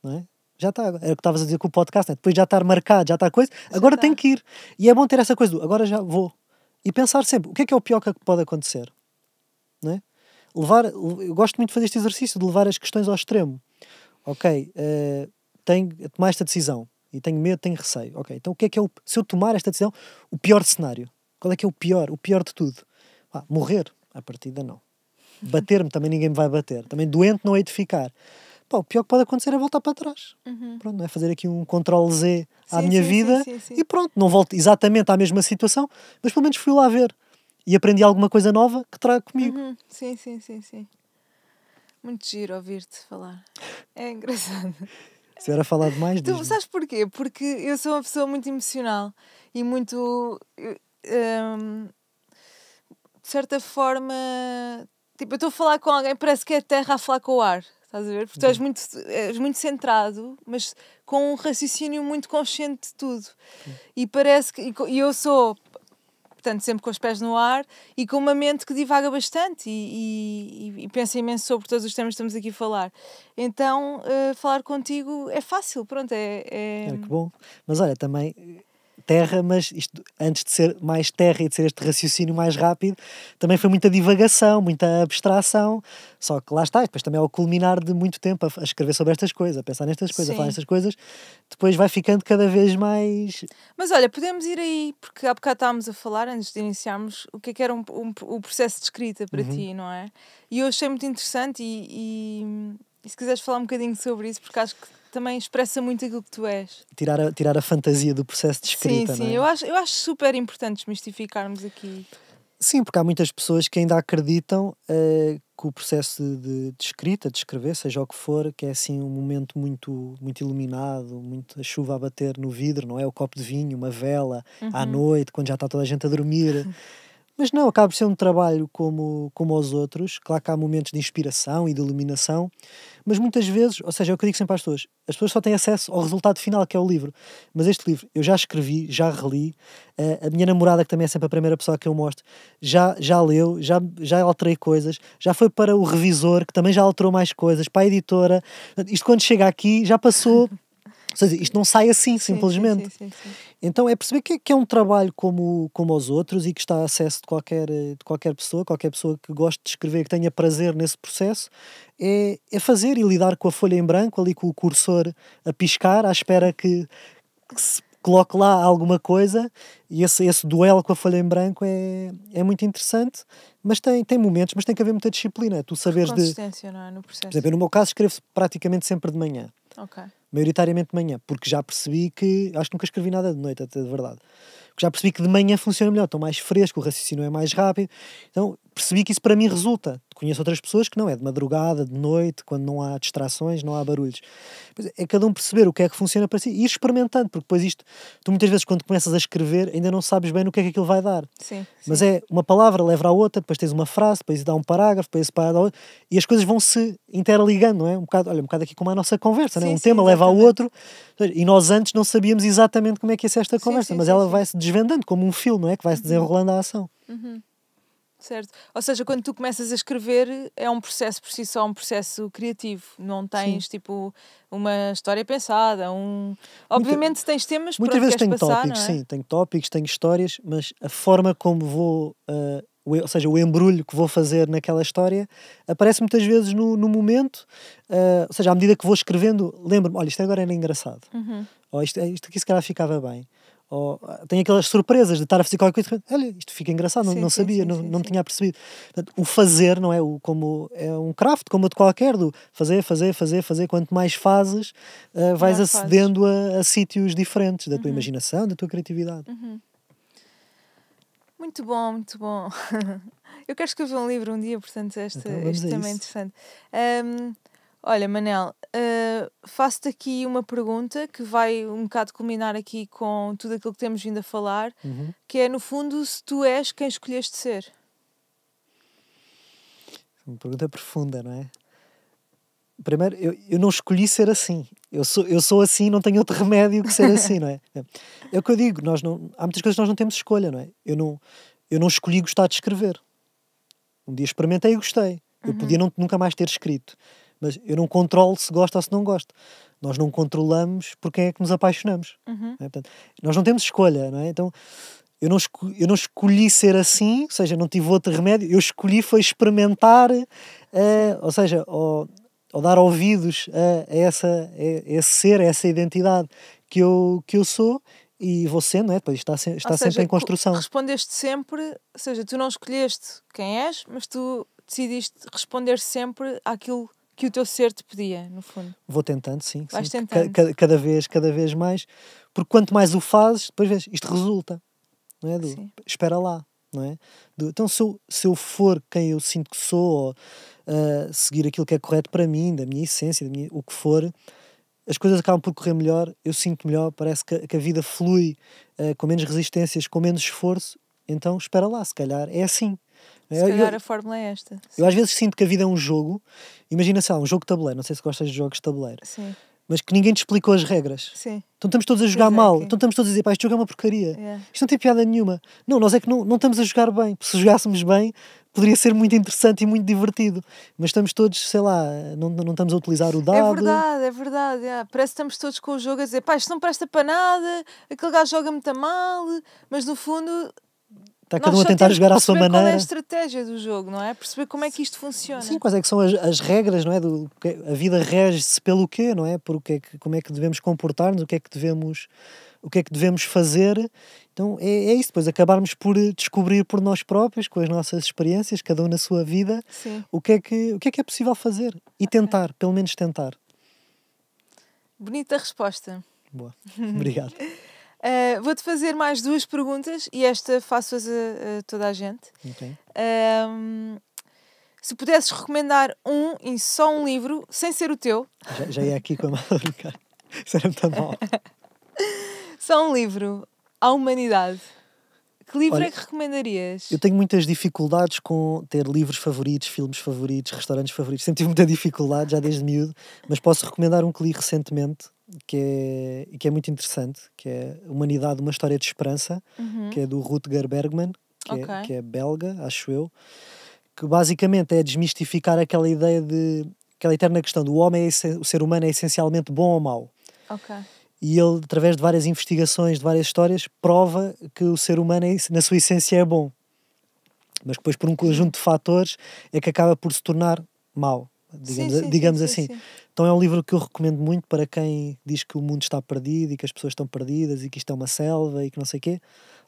não é? Já está, era o que estavas a dizer com o podcast, né? Depois já estar marcado, já está coisa, agora tenho que ir. E é bom ter essa coisa do agora já vou. E pensar sempre, o que é o pior que pode acontecer? Não é? Eu gosto muito de fazer este exercício, de levar as questões ao extremo. Ok, tenho a tomar esta decisão, e tenho medo, tenho receio. Ok, então o que é se eu tomar esta decisão, o pior cenário? Qual é que é o pior de tudo? Morrer, à partida não. Bater-me, também ninguém me vai bater. Também doente não hei de ficar. O pior que pode acontecer é voltar para trás. Pronto, não é? Fazer aqui um Ctrl-Z à minha vida e pronto, não volto exatamente à mesma situação, mas pelo menos fui lá ver e aprendi alguma coisa nova que trago comigo.
Sim. Muito giro ouvir-te falar. É engraçado.
Se era falar demais,
tu sabes porquê? Porque eu sou uma pessoa muito emocional e muito... de certa forma... Tipo, eu estou a falar com alguém, parece que é a terra a falar com o ar. Estás a ver? Porque tu és muito centrado, mas com um raciocínio muito consciente de tudo. E parece que... E eu sou portanto, sempre com os pés no ar e com uma mente que divaga bastante e pensa imenso sobre todos os temas que estamos aqui a falar. Então, falar contigo é fácil, pronto,
Que bom. Mas olha, também terra, mas isto, antes de ser mais terra e de ser este raciocínio mais rápido, também foi muita divagação, muita abstração, só que lá está, depois também ao culminar de muito tempo a escrever sobre estas coisas, a pensar nestas coisas, a falar
Sim.
nestas coisas, depois vai ficando cada vez mais...
Mas olha, podemos ir aí, porque há bocado estávamos a falar, antes de iniciarmos, o que era o processo de escrita para ti, não é? E eu achei muito interessante e se quiseres falar um bocadinho sobre isso, porque acho que também expressa muito aquilo que tu és.
Tirar a fantasia do processo de escrita,
sim,
não é?
eu acho super importante desmistificarmos aqui.
Sim, porque há muitas pessoas que ainda acreditam que o processo de escrita, de escrever, seja o que for, que é assim um momento muito, muito iluminado, muito a chuva a bater no vidro, não é? O copo de vinho, uma vela, à noite, quando já está toda a gente a dormir. Mas não, acaba por ser um trabalho como os outros. Claro que há momentos de inspiração e de iluminação, mas muitas vezes, ou seja, é o que eu digo sempre às pessoas só têm acesso ao resultado final, que é o livro. Mas este livro eu já escrevi, já reli, a minha namorada, que também é sempre a primeira pessoa que eu mostro, já leu, já alterei coisas, já foi para o revisor, que também já alterou mais coisas, para a editora. Isto quando chega aqui já passou. Ou seja, isto não sai assim, simplesmente.
Sim.
Então é perceber que é um trabalho como os outros e que está a acesso de qualquer pessoa que goste de escrever, que tenha prazer nesse processo, é fazer e lidar com a folha em branco, ali com o cursor a piscar, à espera que se coloque lá alguma coisa, e esse duelo com a folha em branco é muito interessante, mas tem momentos, mas tem que haver muita disciplina. Tu saberes
consistência, não é? No
por
processo.
exemplo, no meu caso escrevo praticamente sempre de manhã.
Ok.
Maioritariamente de manhã, porque já percebi que, acho que nunca escrevi nada de noite, até de verdade, porque já percebi que de manhã funciona melhor, estou mais fresco, o raciocínio é mais rápido, então percebi que isso para mim resulta. Conheço outras pessoas que não, é de madrugada, de noite, quando não há distrações, não há barulhos. Pois é cada um perceber o que é que funciona para si e ir experimentando, porque depois isto, tu muitas vezes quando começas a escrever ainda não sabes bem no que é que aquilo vai dar.
Sim.
Mas é uma palavra leva à outra, depois tens uma frase, depois dá um parágrafo, depois esse parágrafo, e as coisas vão se interligando, não é? Um bocado aqui como a nossa conversa, não é? Um tema leva ao outro, e nós antes não sabíamos exatamente como é que ia ser esta conversa, mas ela vai se desvendando como um filme, não é? Que vai se desenrolando a ação.
Certo. Ou seja, quando tu começas a escrever, é um processo por si só, um processo criativo. Não tens, tipo, uma história pensada. Obviamente tens temas para
muitas vezes
queres
tenho
passar,
tópicos,
não é?
sim, tenho tópicos, tenho histórias, mas a forma como vou, ou seja, o embrulho que vou fazer naquela história, aparece muitas vezes no momento, ou seja, à medida que vou escrevendo, lembro-me, olha, isto agora era engraçado, ou isto aqui se calhar ficava bem. Ou tem aquelas surpresas de estar a fazer qualquer coisa, olha, isto fica engraçado, não sabia, não tinha percebido. Portanto, o fazer, não é? Como é um craft, como outro qualquer, do fazer, quanto mais fazes, vais acedendo a sítios diferentes da tua imaginação, da tua criatividade.
Muito bom, muito bom. Eu quero escrever um livro um dia, portanto este tema é interessante. Olha, Manel, faço-te aqui uma pergunta que vai um bocado culminar aqui com tudo aquilo que temos vindo a falar, que é, no fundo, se tu és quem escolheste ser.
Uma pergunta profunda, não é? Primeiro, eu não escolhi ser assim. Eu sou assim, não tenho outro remédio que ser assim, não é? É o que eu digo, há muitas coisas que nós não temos escolha, não é? Eu não escolhi gostar de escrever. Um dia experimentei e gostei. Eu podia nunca mais ter escrito. Mas eu não controlo se gosto ou se não gosto. Nós não controlamos por quem é que nos apaixonamos. Não é? Portanto, nós não temos escolha, não é? Então, eu não escolhi ser assim, ou seja, não tive outro remédio. Eu escolhi foi experimentar, ou seja, ou dar ouvidos a esse ser, a essa identidade que eu sou, e vou sendo, não é? Depois está sempre em construção.
Respondeste sempre, ou seja, tu não escolheste quem és, mas tu decidiste responder sempre àquilo que o teu ser te pedia, no fundo.
Vou tentando, sim.
Vais
sim.
tentando.
Cada vez mais. Porque quanto mais o fazes, depois vês, isto resulta. Não é? Espera lá. Não é? Então, se eu for quem eu sinto que sou, ou seguir aquilo que é correto para mim, da minha essência, o que for, as coisas acabam por correr melhor, eu sinto melhor, parece que a vida flui com menos resistências, com menos esforço. Então, espera lá, se calhar é assim.
Se calhar a fórmula é esta.
Eu às vezes sinto que a vida é um jogo. Imagina, sei lá, um jogo de tabuleiro. Não sei se gostas de jogos de tabuleiro.
Sim.
mas que ninguém te explicou as regras.
Sim.
Então estamos todos a jogar
Pois é,
mal.
que-
Então estamos todos a dizer, pá, este jogo é uma porcaria.
Yeah.
Isto não tem piada nenhuma. Não, nós é que não estamos a jogar bem. Se jogássemos bem, poderia ser muito interessante e muito divertido. Mas estamos todos, sei lá, não estamos a utilizar o dado.
É verdade. Yeah. Parece que estamos todos com o jogo a dizer, pá, isto não presta para nada, aquele gajo joga muito mal, mas no fundo
Está cada
nós
um a
só
tentar
temos que
jogar à sua
perceber qual é a
maneira.
estratégia do jogo, não é? Perceber como é que isto funciona.
Sim, quais é que são as regras, não é? A vida rege-se pelo quê, não é? Como é que devemos comportar-nos, o que é que devemos fazer. Então é isso, depois acabarmos por descobrir por nós próprios, com as nossas experiências, cada um na sua vida,
Sim.
o que é possível fazer. E tentar, pelo menos tentar.
Bonita resposta.
Boa, obrigado.
Vou-te fazer mais 2 perguntas e esta faço-as a toda a gente.
Ok.
Se pudesses recomendar e só um livro, sem ser o teu,
Já ia aqui com a mão a brincar. Isso era muito mal.
só um livro à humanidade, que livro
Olha,
é que recomendarias?
Eu tenho muitas dificuldades com ter livros favoritos, filmes favoritos, restaurantes favoritos. Sempre tive muita dificuldade, já desde miúdo, mas posso recomendar um que li recentemente, que é muito interessante, que é Humanidade, uma história de esperança, que é do Rutger Bregman,
Ok.
que é belga, acho eu, que basicamente é desmistificar aquela ideia aquela eterna questão do o ser humano é essencialmente bom ou mau.
Ok.
E ele, através de várias investigações, de várias histórias, prova que o ser humano, na sua essência, é bom. Mas depois, por um conjunto de fatores, é que acaba por se tornar mau, digamos assim.
Sim.
Então é um livro que eu recomendo muito para quem diz que o mundo está perdido e que as pessoas estão perdidas e que isto é uma selva e que não sei o quê.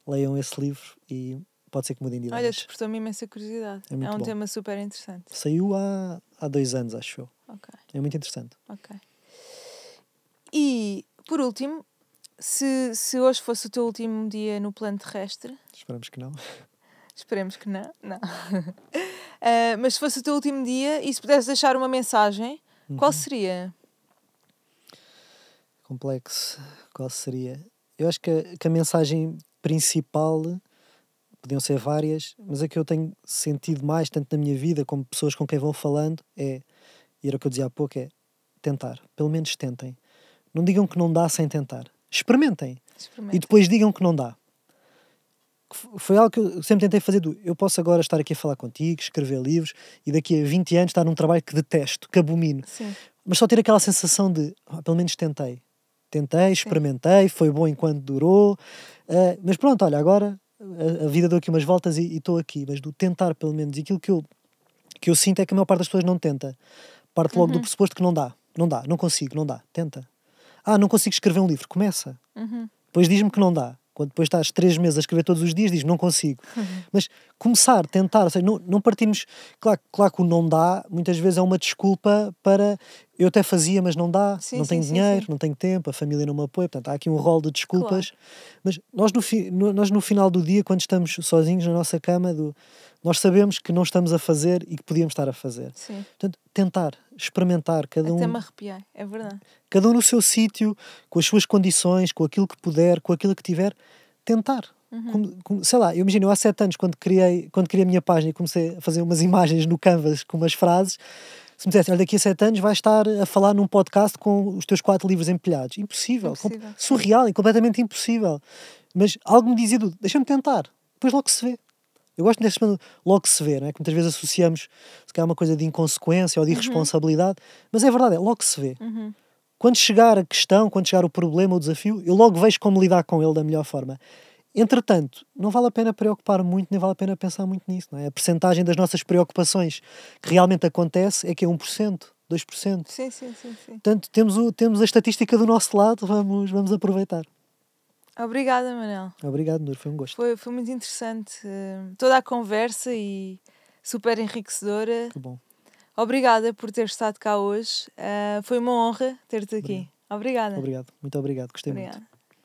Leiam esse livro e pode ser que mudem de
Olha,
ideias.
despertou-me imensa curiosidade.
É muito
um
bom.
tema super interessante.
Saiu há 2 anos, acho eu.
Ok.
É muito interessante.
E, por último, se hoje fosse o teu último dia no plano terrestre,
Esperamos que não.
esperemos que não. Mas se fosse o teu último dia e se pudesse deixar uma mensagem, qual seria?
Complexo. Qual seria? Eu acho que a mensagem principal, podiam ser várias, mas a que eu tenho sentido mais, tanto na minha vida como pessoas com quem vou falando, e era o que eu dizia há pouco, é tentar. Pelo menos tentem. Não digam que não dá sem tentar. Experimentem. E depois digam que não dá. Foi algo que eu sempre tentei fazer. Eu posso agora estar aqui a falar contigo, escrever livros, e daqui a 20 anos estar num trabalho que detesto, que abomino.
Sim.
Mas só ter aquela sensação de, pelo menos tentei. Tentei, experimentei, foi bom enquanto durou. Mas pronto, olha, agora a vida deu aqui umas voltas e estou aqui. Mas do tentar, pelo menos. E aquilo que eu sinto é que a maior parte das pessoas não tenta. Parte logo do pressuposto que não dá. Não dá, não consigo, não dá. Tenta. Não consigo escrever um livro. Começa. Depois diz-me que não dá. Quando depois estás 3 meses a escrever todos os dias, diz não consigo. Mas começar, tentar, ou seja, não partimos... Claro que o não dá, muitas vezes é uma desculpa para... Eu até fazia, mas não dá, não tenho dinheiro, não tenho tempo, a família não me apoia, portanto há aqui um rol de desculpas. Claro. Mas nós no final do dia, quando estamos sozinhos na nossa cama, nós sabemos que não estamos a fazer e que podíamos estar a fazer.
Sim.
Portanto, tentar, experimentar, cada um...
Até me arrepiei, é verdade.
Cada um no seu sítio, com as suas condições, com aquilo que puder, com aquilo que tiver, tentar. Sei lá, eu imagino, eu há 7 anos, quando criei a minha página e comecei a fazer umas imagens no Canvas com umas frases, se me dissessem, olha, daqui a 7 anos vais estar a falar num podcast com os teus 4 livros empilhados. Impossível. Surreal e completamente impossível. Mas algo me dizia, deixa-me tentar, depois logo se vê. Eu gosto desse logo se vê, não é? Que muitas vezes associamos, se calhar, uma coisa de inconsequência ou de irresponsabilidade, mas é verdade, logo se vê. Quando chegar a questão, quando chegar o problema, o desafio, eu logo vejo como lidar com ele da melhor forma. Entretanto, não vale a pena preocupar muito, nem vale a pena pensar muito nisso, não é? A percentagem das nossas preocupações que realmente acontece é que é 1%, 2%.
Sim.
Portanto, temos a estatística do nosso lado, vamos aproveitar.
Obrigada, Manel.
Obrigado, Nur, foi um gosto.
Foi muito interessante toda a conversa e super enriquecedora.
Que bom.
Obrigada por ter estado cá hoje. Foi uma honra ter-te aqui. Obrigada.
Obrigado, muito obrigado, gostei muito.